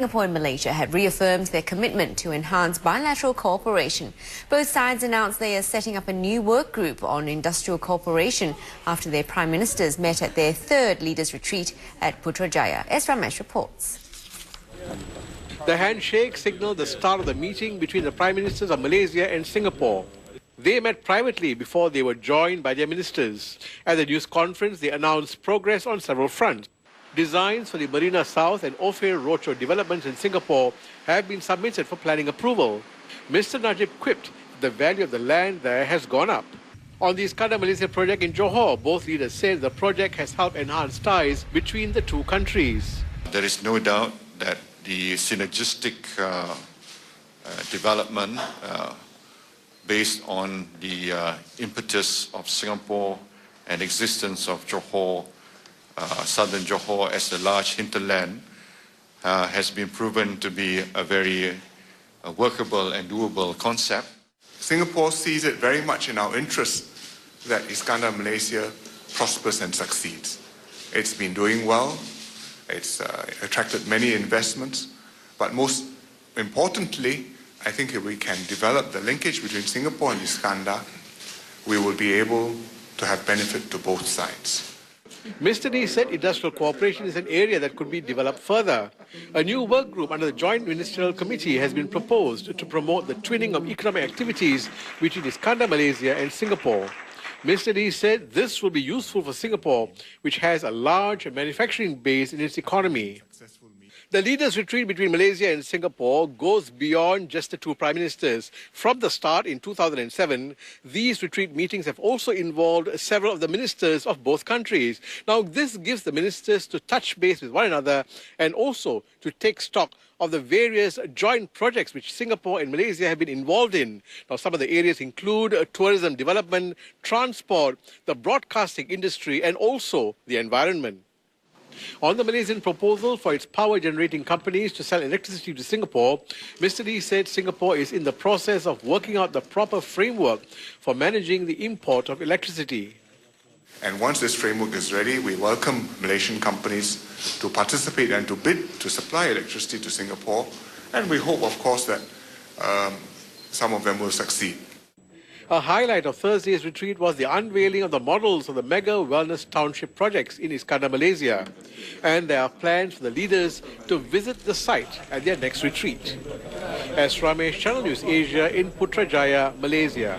Singapore and Malaysia have reaffirmed their commitment to enhance bilateral cooperation. Both sides announced they are setting up a new work group on industrial cooperation after their prime ministers met at their third leaders' retreat at Putrajaya. S. Ramesh reports. The handshake signaled the start of the meeting between the prime ministers of Malaysia and Singapore. They met privately before they were joined by their ministers. At the news conference, they announced progress on several fronts. Designs for the Marina South and Ophir Rochor developments in Singapore have been submitted for planning approval. Mr. Najib quipped that the value of the land there has gone up. On the Iskandar Malaysia project in Johor, both leaders said the project has helped enhance ties between the two countries. There is no doubt that the synergistic development based on the impetus of Singapore and existence of Johor, southern Johor as a large hinterland has been proven to be a very workable and doable concept. Singapore sees it very much in our interest that Iskandar Malaysia prospers and succeeds. It's been doing well, it's attracted many investments, but most importantly, I think if we can develop the linkage between Singapore and Iskandar, we will be able to have benefit to both sides. Mr. Lee said industrial cooperation is an area that could be developed further. A new work group under the Joint Ministerial Committee has been proposed to promote the twinning of economic activities between Iskandar Malaysia and Singapore. Mr. Lee said this will be useful for Singapore, which has a large manufacturing base in its economy. The leaders' retreat between Malaysia and Singapore goes beyond just the two prime ministers. From the start in 2007, these retreat meetings have also involved several of the ministers of both countries. Now, this gives the ministers to touch base with one another and also to take stock of the various joint projects which Singapore and Malaysia have been involved in. Now, some of the areas include tourism development, transport, the broadcasting industry, and also the environment. On the Malaysian proposal for its power-generating companies to sell electricity to Singapore, Mr. Lee said Singapore is in the process of working out the proper framework for managing the import of electricity. And once this framework is ready, we welcome Malaysian companies to participate and to bid to supply electricity to Singapore. And we hope, of course, that some of them will succeed. A highlight of Thursday's retreat was the unveiling of the models of the mega wellness township projects in Iskandar, Malaysia. And there are plans for the leaders to visit the site at their next retreat. S. Ramesh, Channel News Asia in Putrajaya, Malaysia.